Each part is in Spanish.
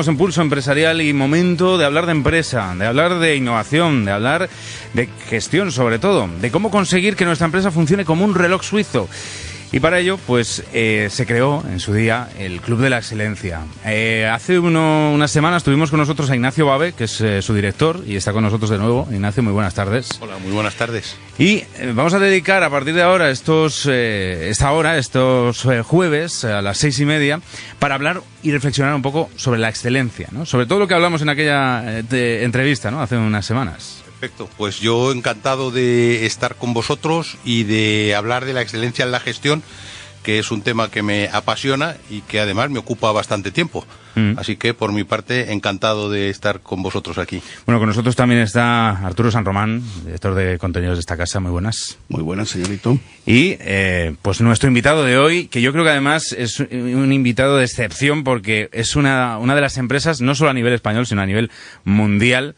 En Pulso Empresarial y momento de hablar de empresa, de hablar de innovación, de hablar de gestión sobre todo, de cómo conseguir que nuestra empresa funcione como un reloj suizo. Y para ello, pues, se creó en su día el Club de la Excelencia. Hace unas semanas tuvimos con nosotros a Ignacio Babe, que es su director, y está con nosotros de nuevo. Ignacio, muy buenas tardes. Hola, muy buenas tardes. Y vamos a dedicar a partir de ahora estos jueves a las 6:30 para hablar y reflexionar un poco sobre la excelencia, ¿no? Sobre todo lo que hablamos en aquella entrevista, ¿no? Hace unas semanas. Perfecto, pues yo encantado de estar con vosotros y de hablar de la excelencia en la gestión, que es un tema que me apasiona y que además me ocupa bastante tiempo. Así que, por mi parte, encantado de estar con vosotros aquí. Bueno, con nosotros también está Arturo San Román, director de contenidos de esta casa. Muy buenas. Muy buenas, señorito. Y, pues nuestro invitado de hoy, que yo creo que además es un invitado de excepción porque es una de las empresas, no solo a nivel español, sino a nivel mundial,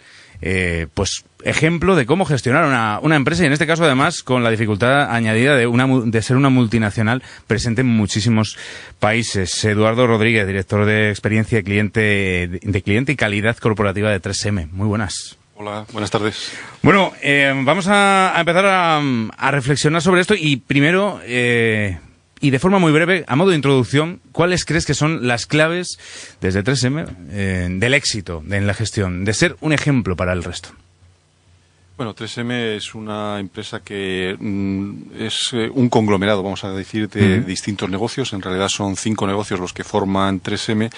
pues ejemplo de cómo gestionar una empresa, y en este caso además con la dificultad añadida de ser una multinacional presente en muchísimos países. Eduardo Rodríguez, director de experiencia de cliente y calidad corporativa de 3M. Muy buenas. Hola, buenas tardes. Bueno, vamos a empezar a reflexionar sobre esto y primero, y de forma muy breve, a modo de introducción, ¿cuáles crees que son las claves desde 3M del éxito en la gestión, de ser un ejemplo para el resto? Bueno, 3M es una empresa que es un conglomerado, vamos a decir, de distintos negocios. En realidad son 5 negocios los que forman 3M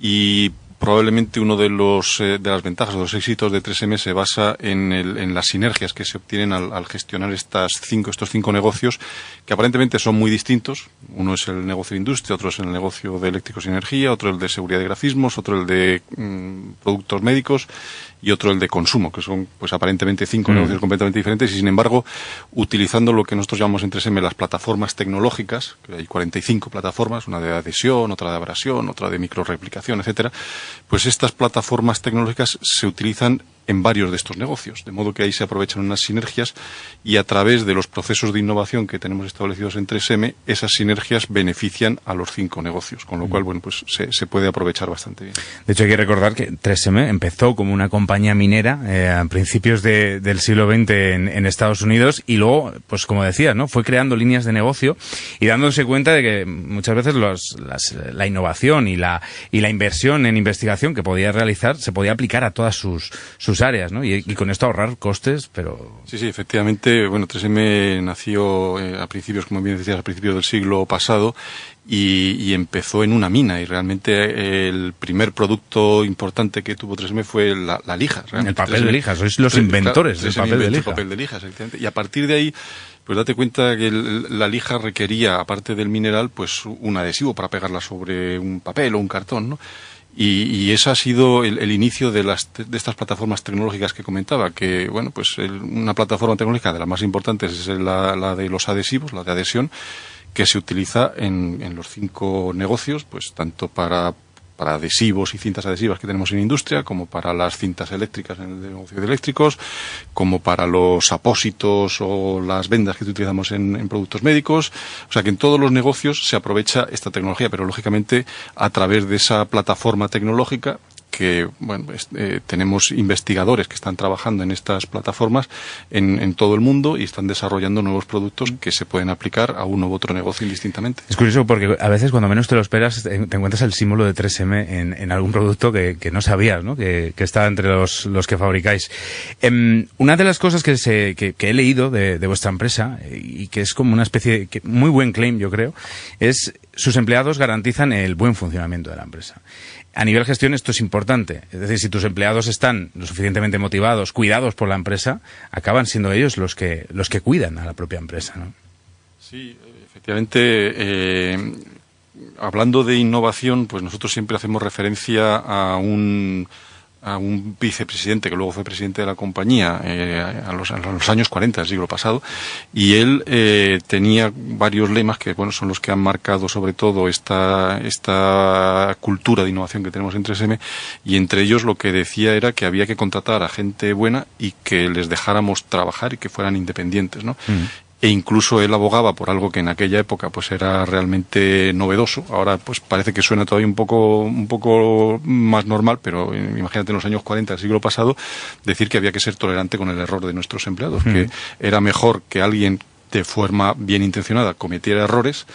y probablemente uno de las ventajas, de los éxitos de 3M se basa en las sinergias que se obtienen al gestionar estos 5 negocios, que aparentemente son muy distintos. Uno es el negocio de industria, otro es el negocio de eléctricos y energía, otro el de seguridad de grafismos, otro el de productos médicos y otro el de consumo, que son pues aparentemente 5 negocios completamente diferentes y sin embargo utilizando lo que nosotros llamamos en 3M las plataformas tecnológicas, que hay 45 plataformas, una de adhesión, otra de abrasión, otra de microreplicación, etcétera. Pues estas plataformas tecnológicas se utilizan en varios de estos negocios, de modo que ahí se aprovechan unas sinergias y a través de los procesos de innovación que tenemos establecidos en 3M, esas sinergias benefician a los 5 negocios, con lo cual, bueno, pues se puede aprovechar bastante bien. De hecho, hay que recordar que 3M empezó como una compañía minera a principios del siglo XX en Estados Unidos y luego, pues como decías, ¿no? Fue creando líneas de negocio y dándose cuenta de que muchas veces la innovación y la inversión en investigación que podía realizar se podía aplicar a todas sus áreas, ¿no? Y con esto ahorrar costes, pero... Sí, efectivamente. Bueno, 3M nació a principios, como bien decías, a principios del siglo pasado y empezó en una mina y realmente el primer producto importante que tuvo 3M fue la lija. El papel de lija, sois los inventores del papel de lija. El papel de lija, exactamente. Y a partir de ahí, pues date cuenta que la lija requería, aparte del mineral, pues un adhesivo para pegarla sobre un papel o un cartón, ¿no? Y ese ha sido el inicio de estas plataformas tecnológicas que comentaba, que, bueno, pues una plataforma tecnológica de las más importantes es la de los adhesivos, la de adhesión, que se utiliza en los 5 negocios, pues tanto para adhesivos y cintas adhesivas que tenemos en industria, como para las cintas eléctricas en el negocio de eléctricos, como para los apósitos o las vendas que utilizamos en productos médicos. O sea que en todos los negocios se aprovecha esta tecnología, pero lógicamente a través de esa plataforma tecnológica que, bueno, tenemos investigadores que están trabajando en estas plataformas en todo el mundo y están desarrollando nuevos productos que se pueden aplicar a uno u otro negocio indistintamente. Es curioso porque a veces cuando menos te lo esperas te encuentras el símbolo de 3M en algún producto que no sabías, ¿no? Que está entre los que fabricáis. Una de las cosas que he leído de vuestra empresa y que es como una especie de muy buen claim, yo creo, es sus empleados garantizan el buen funcionamiento de la empresa. A nivel gestión esto es importante. Es decir, si tus empleados están lo suficientemente motivados, cuidados por la empresa, acaban siendo ellos los que cuidan a la propia empresa, ¿no? Sí, efectivamente. Hablando de innovación, pues nosotros siempre hacemos referencia a un vicepresidente que luego fue presidente de la compañía a los años 40 del siglo pasado, y él tenía varios lemas que, bueno, son los que han marcado sobre todo esta cultura de innovación que tenemos en 3M, y entre ellos lo que decía era que había que contratar a gente buena y que les dejáramos trabajar y que fueran independientes, ¿no? e incluso él abogaba por algo que en aquella época pues era realmente novedoso. Ahora pues parece que suena todavía un poco más normal, pero imagínate en los años 40 del siglo pasado decir que había que ser tolerante con el error de nuestros empleados, que era mejor que alguien de forma bien intencionada cometiera errores,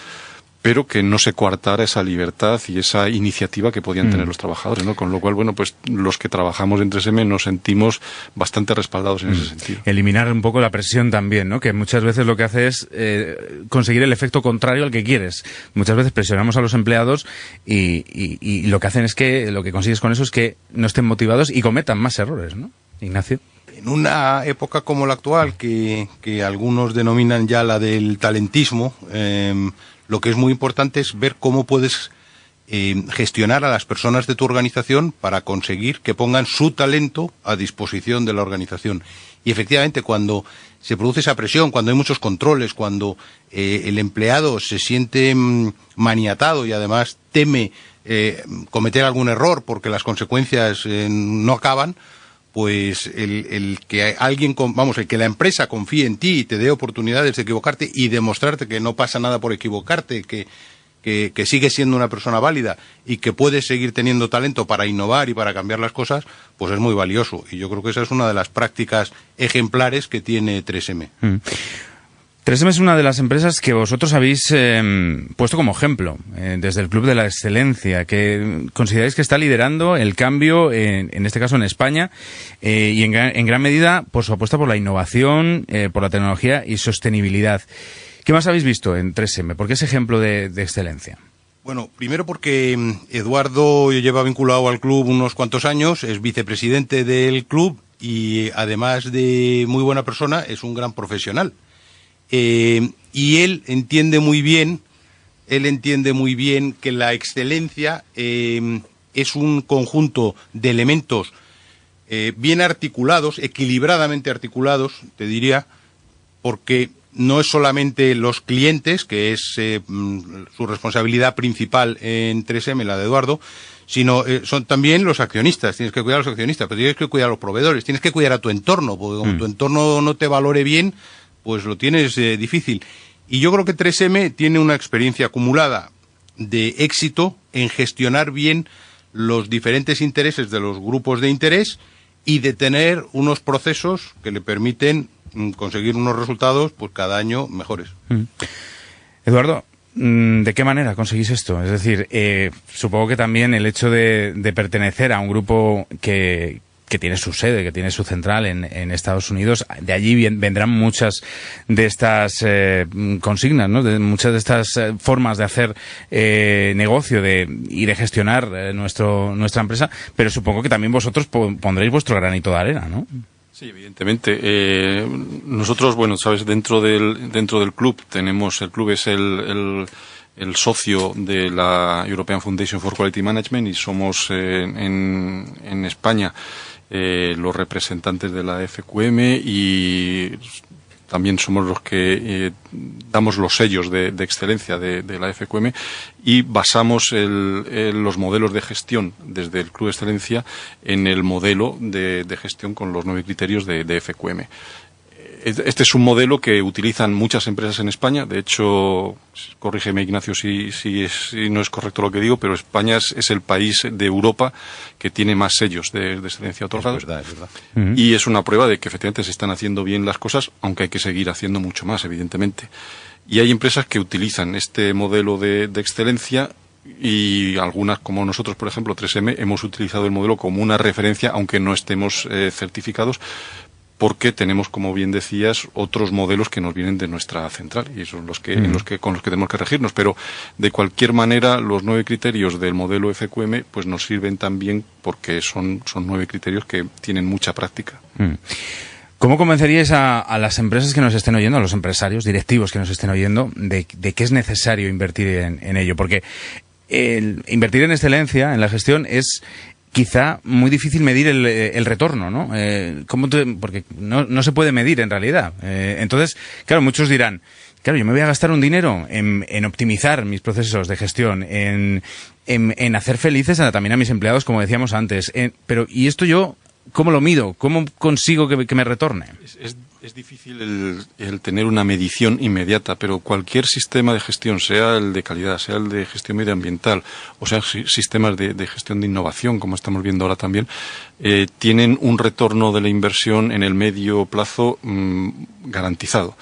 pero que no se coartara esa libertad y esa iniciativa que podían tener los trabajadores, ¿no? Con lo cual, bueno, pues los que trabajamos en 3M nos sentimos bastante respaldados en ese sentido. Eliminar un poco la presión también, ¿no? Que muchas veces lo que hace es conseguir el efecto contrario al que quieres. Muchas veces presionamos a los empleados y lo que hacen es que, lo que consigues con eso es que no estén motivados y cometan más errores, ¿no? Ignacio. En una época como la actual, que algunos denominan ya la del talentismo, lo que es muy importante es ver cómo puedes gestionar a las personas de tu organización para conseguir que pongan su talento a disposición de la organización. Y efectivamente, cuando se produce esa presión, cuando hay muchos controles, cuando el empleado se siente maniatado y además teme cometer algún error porque las consecuencias no acaban, pues el que alguien, el que la empresa confíe en ti y te dé oportunidades de equivocarte y demostrarte que no pasa nada por equivocarte, que sigues siendo una persona válida y que puedes seguir teniendo talento para innovar y para cambiar las cosas, pues es muy valioso. Y yo creo que esa es una de las prácticas ejemplares que tiene 3M. 3M es una de las empresas que vosotros habéis puesto como ejemplo desde el Club de la Excelencia, que consideráis que está liderando el cambio, en este caso en España, y en gran medida por su apuesta por la innovación, por la tecnología y sostenibilidad. ¿Qué más habéis visto en 3M? ¿Por qué ese ejemplo de excelencia? Bueno, primero porque Eduardo lleva vinculado al club unos cuantos años, es vicepresidente del club y además de muy buena persona, es un gran profesional. Y él entiende muy bien que la excelencia es un conjunto de elementos bien articulados, equilibradamente articulados, te diría, porque no es solamente los clientes, que es su responsabilidad principal en 3M, la de Eduardo, sino son también los accionistas. Tienes que cuidar a los accionistas, pero tienes que cuidar a los proveedores, tienes que cuidar a tu entorno, porque como tu entorno no te valore bien, pues lo tienes difícil. Y yo creo que 3M tiene una experiencia acumulada de éxito en gestionar bien los diferentes intereses de los grupos de interés y de tener unos procesos que le permiten conseguir unos resultados pues cada año mejores. Eduardo, ¿de qué manera conseguís esto? Es decir, supongo que también el hecho de pertenecer a un grupo que tiene su sede, que tiene su central en Estados Unidos, de allí vendrán muchas de estas consignas, ¿no? Muchas de estas formas de hacer negocio y de gestionar nuestra empresa, pero supongo que también vosotros pondréis vuestro granito de arena, ¿no? Sí, evidentemente. Nosotros, bueno, sabes, dentro del club el club es el socio de la European Foundation for Quality Management y somos en España los representantes de la FQM y también somos los que damos los sellos de excelencia de la FQM y basamos los modelos de gestión desde el Club de Excelencia en el modelo de gestión con los 9 criterios de FQM. Este es un modelo que utilizan muchas empresas en España. De hecho, corrígeme Ignacio si no es correcto lo que digo, pero España es el país de Europa que tiene más sellos de excelencia otorgados. Es verdad. Y es una prueba de que efectivamente se están haciendo bien las cosas, aunque hay que seguir haciendo mucho más, evidentemente. Y hay empresas que utilizan este modelo de excelencia y algunas, como nosotros, por ejemplo, 3M, hemos utilizado el modelo como una referencia, aunque no estemos certificados, porque tenemos, como bien decías, otros modelos que nos vienen de nuestra central y son con los que tenemos que regirnos. Pero de cualquier manera, los 9 criterios del modelo FQM pues nos sirven también porque son 9 criterios que tienen mucha práctica. ¿Cómo convenceríais a las empresas que nos estén oyendo, a los empresarios, directivos que nos estén oyendo, de que es necesario invertir en ello? Porque invertir en excelencia, en la gestión, es quizá muy difícil medir el retorno, ¿no? Porque no se puede medir en realidad. Entonces, claro, muchos dirán, claro, yo me voy a gastar un dinero en optimizar mis procesos de gestión, en hacer felices también a mis empleados, como decíamos antes. ¿Y esto yo ¿cómo lo mido? ¿Cómo consigo que me retorne? Es difícil el tener una medición inmediata, pero cualquier sistema de gestión, sea el de calidad, sea el de gestión medioambiental, o sea, sistemas de gestión de innovación, como estamos viendo ahora también, tienen un retorno de la inversión en el medio plazo garantizado.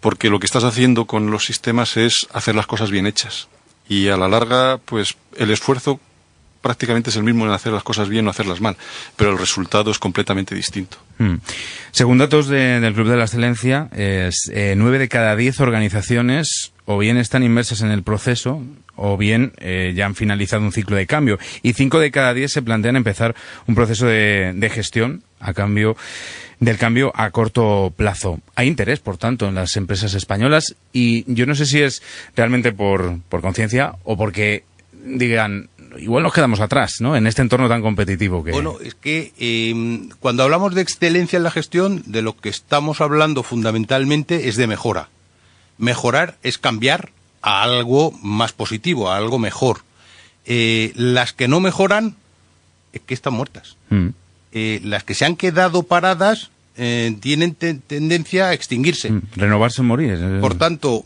Porque lo que estás haciendo con los sistemas es hacer las cosas bien hechas. Y a la larga, pues el esfuerzo prácticamente es el mismo en hacer las cosas bien o hacerlas mal, pero el resultado es completamente distinto. Según datos del Club de la Excelencia, 9 de cada 10 organizaciones o bien están inmersas en el proceso o bien ya han finalizado un ciclo de cambio, y 5 de cada 10 se plantean empezar un proceso de gestión del cambio a corto plazo. Hay interés, por tanto, en las empresas españolas, y yo no sé si es realmente por conciencia o porque digan, igual nos quedamos atrás, ¿no?, en este entorno tan competitivo que... Bueno, es que cuando hablamos de excelencia en la gestión, de lo que estamos hablando fundamentalmente es de mejora. Mejorar es cambiar a algo más positivo, a algo mejor. Las que no mejoran es que están muertas. Las que se han quedado paradas tienen tendencia a extinguirse. Renovarse o morir. Por tanto,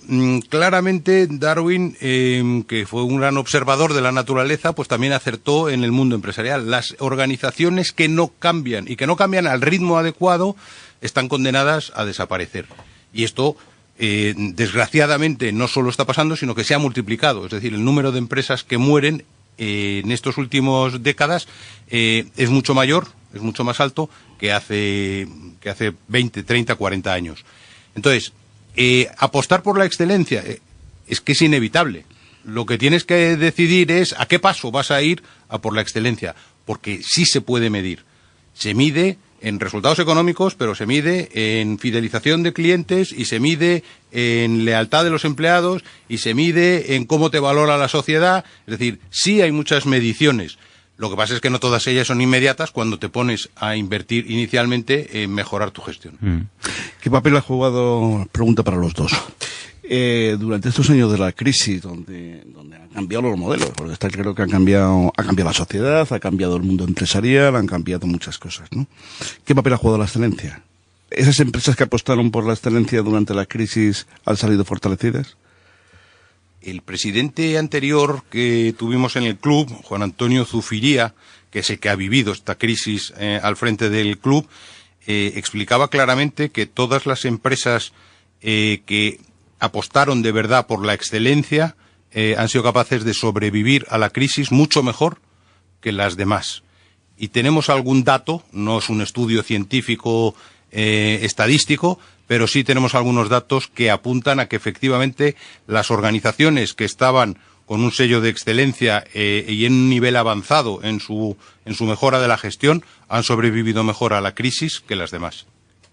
claramente Darwin, que fue un gran observador de la naturaleza, pues también acertó en el mundo empresarial. Las organizaciones que no cambian y que no cambian al ritmo adecuado están condenadas a desaparecer. Y esto, desgraciadamente, no solo está pasando, sino que se ha multiplicado. Es decir, el número de empresas que mueren en estos últimos décadas es mucho mayor, es mucho más alto que hace 20, 30, 40 años. Entonces, apostar por la excelencia es que es inevitable. Lo que tienes que decidir es a qué paso vas a ir a por la excelencia, porque sí se puede medir. Se mide en resultados económicos, pero se mide en fidelización de clientes y se mide en lealtad de los empleados y se mide en cómo te valora la sociedad. Es decir, sí hay muchas mediciones. Lo que pasa es que no todas ellas son inmediatas cuando te pones a invertir inicialmente en mejorar tu gestión. ¿Qué papel ha jugado? Pregunta para los dos. Durante estos años de la crisis, donde han cambiado los modelos, porque está claro que ha cambiado la sociedad, ha cambiado el mundo empresarial, han cambiado muchas cosas, ¿no? ¿Qué papel ha jugado la excelencia? ¿Esas empresas que apostaron por la excelencia durante la crisis han salido fortalecidas? El presidente anterior que tuvimos en el club, Juan Antonio Zufiría, que es el que ha vivido esta crisis al frente del club, explicaba claramente que todas las empresas que apostaron de verdad por la excelencia han sido capaces de sobrevivir a la crisis mucho mejor que las demás. Y tenemos algún dato, no es un estudio científico estadístico, pero sí tenemos algunos datos que apuntan a que efectivamente las organizaciones que estaban con un sello de excelencia y en un nivel avanzado en su mejora de la gestión han sobrevivido mejor a la crisis que las demás.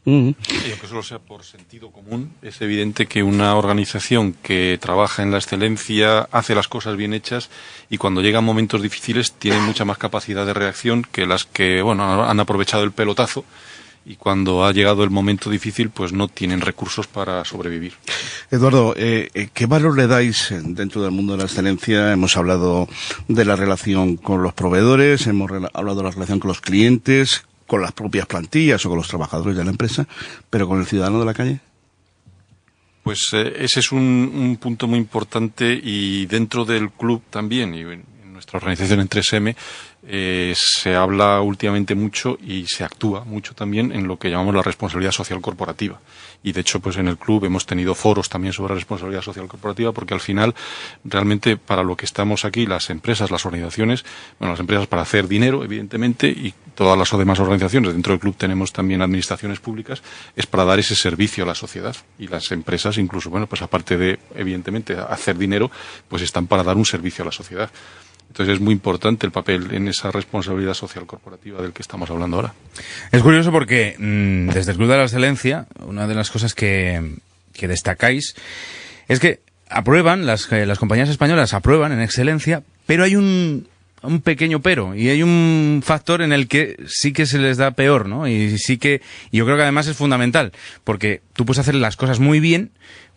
Y aunque solo sea por sentido común, es evidente que una organización que trabaja en la excelencia hace las cosas bien hechas y cuando llegan momentos difíciles tiene mucha más capacidad de reacción que las que, bueno, han aprovechado el pelotazo y cuando ha llegado el momento difícil pues no tienen recursos para sobrevivir. Eduardo, ¿qué valor le dais dentro del mundo de la excelencia? Hemos hablado de la relación con los proveedores, hemos hablado de la relación con los clientes, con las propias plantillas o con los trabajadores de la empresa, pero con el ciudadano de la calle. Pues ese es un punto muy importante y dentro del club también y en nuestra organización en 3M se habla últimamente mucho y se actúa mucho también en lo que llamamos la responsabilidad social corporativa. Y de hecho, pues en el club hemos tenido foros también sobre responsabilidad social corporativa porque al final, realmente para lo que estamos aquí, las empresas, las organizaciones, bueno, las empresas para hacer dinero, evidentemente, y todas las demás organizaciones, dentro del club tenemos también administraciones públicas, es para dar ese servicio a la sociedad. Y las empresas, incluso, bueno, pues aparte de, evidentemente, hacer dinero, pues están para dar un servicio a la sociedad. Entonces es muy importante el papel en esa responsabilidad social corporativa del que estamos hablando ahora. Es curioso porque desde el Club de la Excelencia, una de las cosas que destacáis es que aprueban, las compañías españolas aprueban en excelencia, pero hay un pequeño pero, y hay un factor en el que sí que se les da peor, ¿no? Y yo creo que además es fundamental, porque tú puedes hacer las cosas muy bien,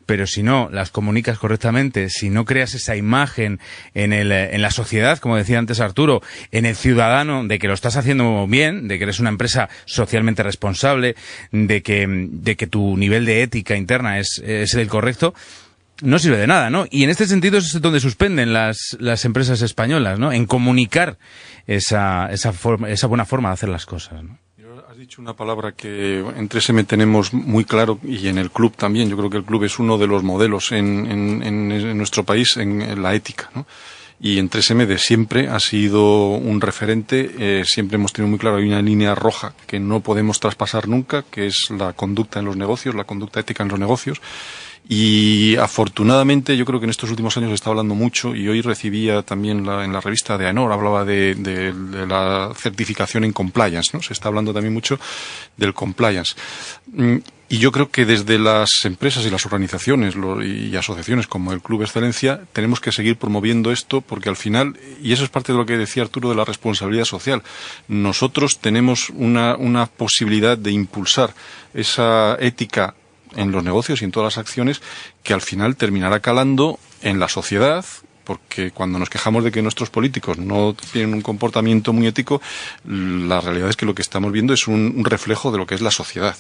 pero si no las comunicas correctamente, si no creas esa imagen en la sociedad, como decía antes Arturo, en el ciudadano, de que lo estás haciendo bien, de que eres una empresa socialmente responsable, de que tu nivel de ética interna es el correcto, no sirve de nada, ¿no? Y en este sentido es donde suspenden las empresas españolas, ¿no? En comunicar esa buena forma de hacer las cosas, ¿no? Has dicho una palabra que en 3M tenemos muy claro, y en el club también. Yo creo que el club es uno de los modelos en nuestro país en la ética, ¿no? Y en 3M de siempre ha sido un referente. Siempre hemos tenido muy claro, hay una línea roja que no podemos traspasar nunca, que es la conducta en los negocios, la conducta ética en los negocios. Y afortunadamente yo creo que en estos últimos años se está hablando mucho, y hoy recibía también en la revista de AENOR, hablaba de la certificación en compliance, ¿no? Se está hablando también mucho del compliance. Y yo creo que desde las empresas y las organizaciones y asociaciones como el Club Excelencia tenemos que seguir promoviendo esto, porque al final, y eso es parte de lo que decía Arturo de la responsabilidad social, nosotros tenemos una posibilidad de impulsar esa ética en los negocios y en todas las acciones, que al final terminará calando en la sociedad, porque cuando nos quejamos de que nuestros políticos no tienen un comportamiento muy ético, la realidad es que lo que estamos viendo es un reflejo de lo que es la sociedad.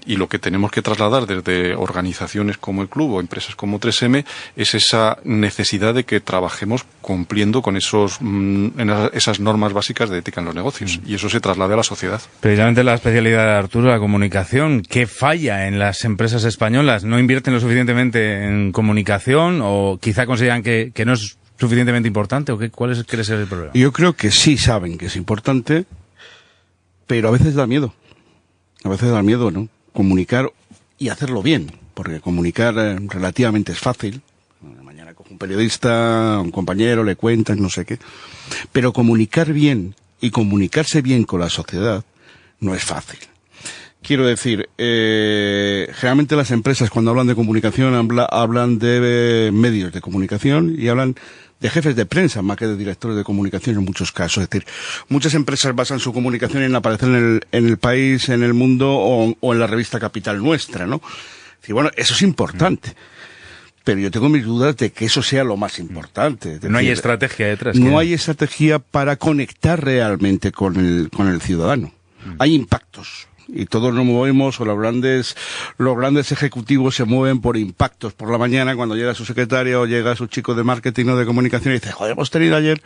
Y lo que tenemos que trasladar desde organizaciones como el club o empresas como 3M es esa necesidad de que trabajemos cumpliendo con esas normas básicas de ética en los negocios, y eso se traslade a la sociedad. Precisamente la especialidad de Arturo, la comunicación. ¿Qué falla en las empresas españolas? ¿No invierten lo suficientemente en comunicación, o quizá consideran que no es suficientemente importante? ¿O cuál cree ser el problema? Yo creo que sí saben que es importante, pero a veces da miedo. A veces da miedo, ¿no? Comunicar y hacerlo bien, porque comunicar relativamente es fácil. Mañana coge un periodista, un compañero, le cuentas, no sé qué. Pero comunicar bien y comunicarse bien con la sociedad no es fácil. Quiero decir, generalmente las empresas cuando hablan de comunicación hablan de medios de comunicación y hablan de jefes de prensa más que de directores de comunicación en muchos casos. Es decir, muchas empresas basan su comunicación en aparecer en el país, en el mundo o en la revista Capital Nuestra, ¿no? Es decir, bueno, eso es importante. Pero yo tengo mis dudas de que eso sea lo más importante. No hay estrategia detrás. No hay estrategia para conectar realmente con el ciudadano. Hay impactos. Y todos nos movemos, o los grandes ejecutivos se mueven por impactos. Por la mañana, cuando llega su secretaria o llega su chico de marketing o de comunicación y dice, joder, hemos tenido ayer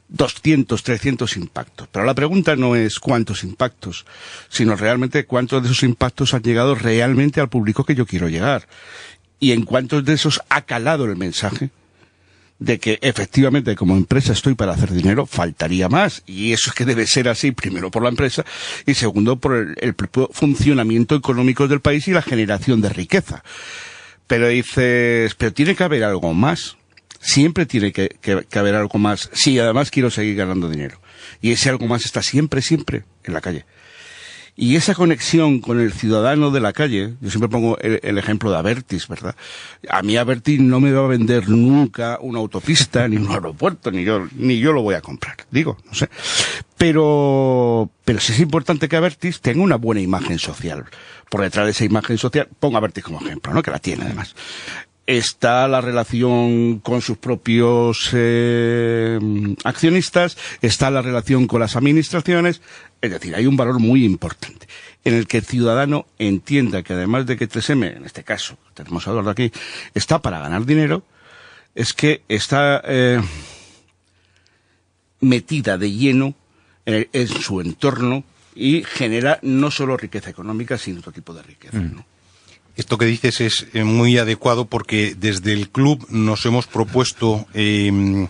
200, 300 impactos. Pero la pregunta no es cuántos impactos, sino realmente cuántos de esos impactos han llegado realmente al público que yo quiero llegar. Y en cuántos de esos ha calado el mensaje de que efectivamente como empresa estoy para hacer dinero, faltaría más. Y eso es que debe ser así, primero por la empresa y segundo por el propio funcionamiento económico del país y la generación de riqueza. Pero dices, pero tiene que haber algo más. Siempre tiene que haber algo más. Sí, además quiero seguir ganando dinero. Y ese algo más está siempre, siempre en la calle. Y esa conexión con el ciudadano de la calle, yo siempre pongo el ejemplo de Abertis, ¿verdad? A mí Abertis no me va a vender nunca una autopista, ni un aeropuerto, ni yo lo voy a comprar, digo, no sé. Pero sí es importante que Abertis tenga una buena imagen social. Por detrás de esa imagen social, pongo Abertis como ejemplo, ¿no? Que la tiene además. Está la relación con sus propios accionistas, está la relación con las administraciones, es decir, hay un valor muy importante en el que el ciudadano entienda que además de que 3M, en este caso, tenemos a Eduardo aquí, está para ganar dinero, es que está metida de lleno en su entorno y genera no solo riqueza económica, sino otro tipo de riqueza, ¿no? Esto que dices es muy adecuado porque desde el club nos hemos propuesto el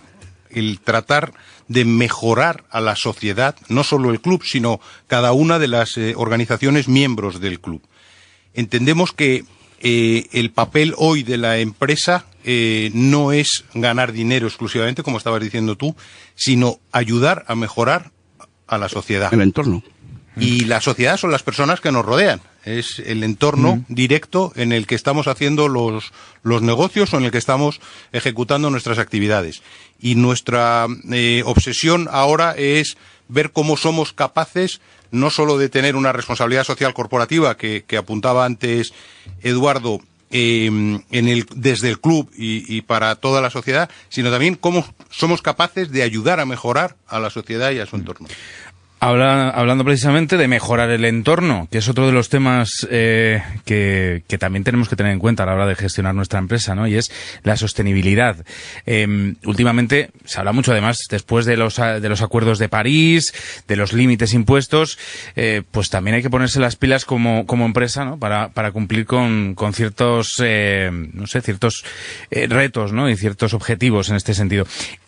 tratar de mejorar a la sociedad, no solo el club, sino cada una de las organizaciones miembros del club. Entendemos que el papel hoy de la empresa no es ganar dinero exclusivamente, como estabas diciendo tú, sino ayudar a mejorar a la sociedad. El entorno. Y la sociedad son las personas que nos rodean. Es el entorno directo en el que estamos haciendo los negocios o en el que estamos ejecutando nuestras actividades. Y nuestra obsesión ahora es ver cómo somos capaces no solo de tener una responsabilidad social corporativa que apuntaba antes Eduardo, desde el club y para toda la sociedad, sino también cómo somos capaces de ayudar a mejorar a la sociedad y a su entorno. Hablando precisamente de mejorar el entorno, que es otro de los temas que también tenemos que tener en cuenta a la hora de gestionar nuestra empresa, ¿no? Y es la sostenibilidad. Últimamente se habla mucho, además, después de los acuerdos de París, de los límites impuestos, pues también hay que ponerse las pilas como empresa, ¿no? Para cumplir con ciertos, ciertos retos, ¿no? Y ciertos objetivos en este sentido.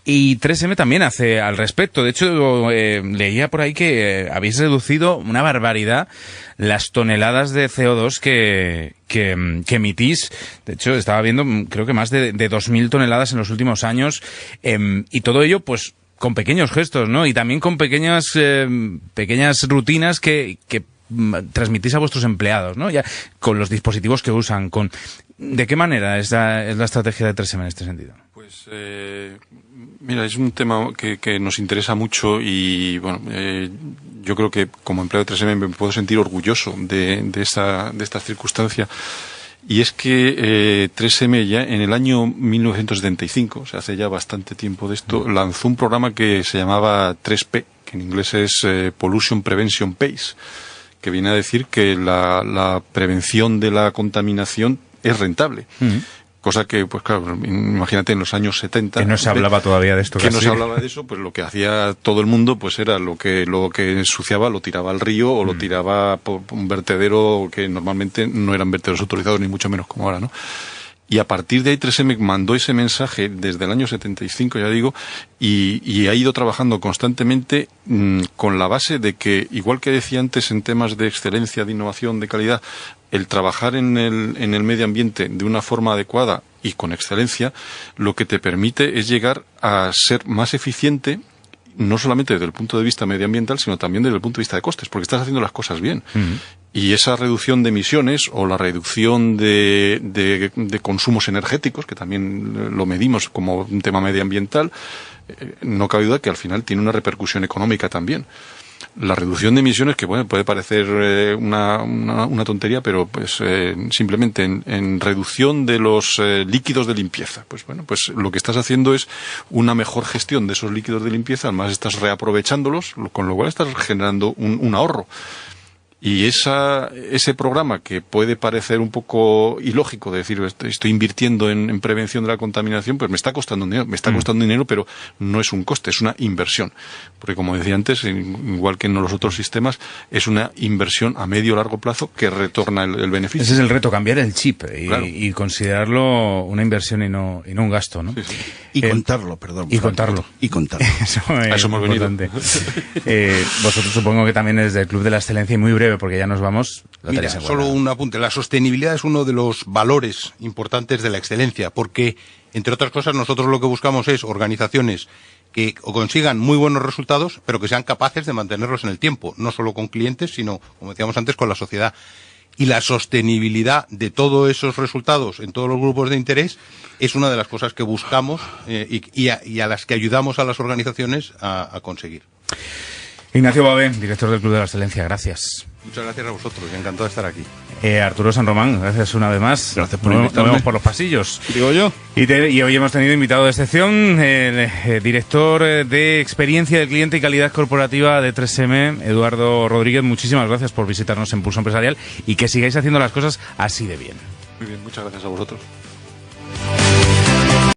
Y 3M también hace al respecto. De hecho, leía por ahí que habéis reducido una barbaridad las toneladas de CO2 que emitís. De hecho, estaba viendo, creo que más de 2.000 toneladas en los últimos años. Y todo ello, pues, con pequeños gestos, ¿no? Y también con pequeñas rutinas que transmitís a vuestros empleados, ¿no? Ya con los dispositivos que usan. ¿De qué manera es la estrategia de 3M en este sentido? Pues, mira, es un tema que nos interesa mucho y, bueno, yo creo que como empleado de 3M me puedo sentir orgulloso de esta circunstancia. Y es que 3M ya en el año 1975, o sea, hace ya bastante tiempo de esto, lanzó un programa que se llamaba 3P, que en inglés es Pollution Prevention Pays, que viene a decir que la prevención de la contaminación es rentable. Cosa que, pues claro, imagínate en los años 70... Que no se hablaba todavía de esto. Que no se hablaba de eso, pues lo que hacía todo el mundo pues era lo que ensuciaba lo tiraba al río o lo tiraba por un vertedero que normalmente no eran vertederos autorizados, ni mucho menos como ahora, ¿no? Y a partir de ahí 3M mandó ese mensaje desde el año 75, ya digo, y ha ido trabajando constantemente con la base de que, igual que decía antes en temas de excelencia, de innovación, de calidad, el trabajar en el medio ambiente de una forma adecuada y con excelencia, lo que te permite es llegar a ser más eficiente, no solamente desde el punto de vista medioambiental, sino también desde el punto de vista de costes, porque estás haciendo las cosas bien. Y esa reducción de emisiones o la reducción de consumos energéticos, que también lo medimos como un tema medioambiental, no cabe duda que al final tiene una repercusión económica también. La reducción de emisiones, que bueno, puede parecer una tontería, pero pues simplemente en reducción de los líquidos de limpieza. Pues bueno, pues lo que estás haciendo es una mejor gestión de esos líquidos de limpieza, además estás reaprovechándolos, con lo cual estás generando un ahorro. Y ese programa, que puede parecer un poco ilógico, de decir, estoy invirtiendo en prevención de la contaminación, pues me está costando dinero, pero no es un coste, es una inversión. Porque como decía antes, igual que en los otros sistemas, es una inversión a medio o largo plazo que retorna el beneficio. Ese es el reto, cambiar el chip claro. y considerarlo una inversión y no un gasto, ¿no? Sí, sí. Y contarlo, perdón. Y contarlo. Y contarlo. Eso hemos importante. Vosotros supongo que también desde el Club de la Excelencia, y muy breve porque ya nos vamos. Mira, solo un apunte. La sostenibilidad es uno de los valores importantes de la excelencia, porque, entre otras cosas, nosotros lo que buscamos es organizaciones que consigan muy buenos resultados, pero que sean capaces de mantenerlos en el tiempo, no solo con clientes, sino, como decíamos antes, con la sociedad. Y la sostenibilidad de todos esos resultados en todos los grupos de interés es una de las cosas que buscamos y a las que ayudamos a las organizaciones a conseguir. Ignacio Babe, director del Club de la Excelencia, gracias. Muchas gracias a vosotros, encantado de estar aquí. Arturo San Román, gracias una vez más. Gracias por invitarme. Nos vemos invitarme. por los pasillos. Digo yo. Y hoy hemos tenido invitado de excepción el director de Experiencia del Cliente y Calidad Corporativa de 3M, Eduardo Rodríguez. Muchísimas gracias por visitarnos en Pulso Empresarial y que sigáis haciendo las cosas así de bien. Muy bien, muchas gracias a vosotros.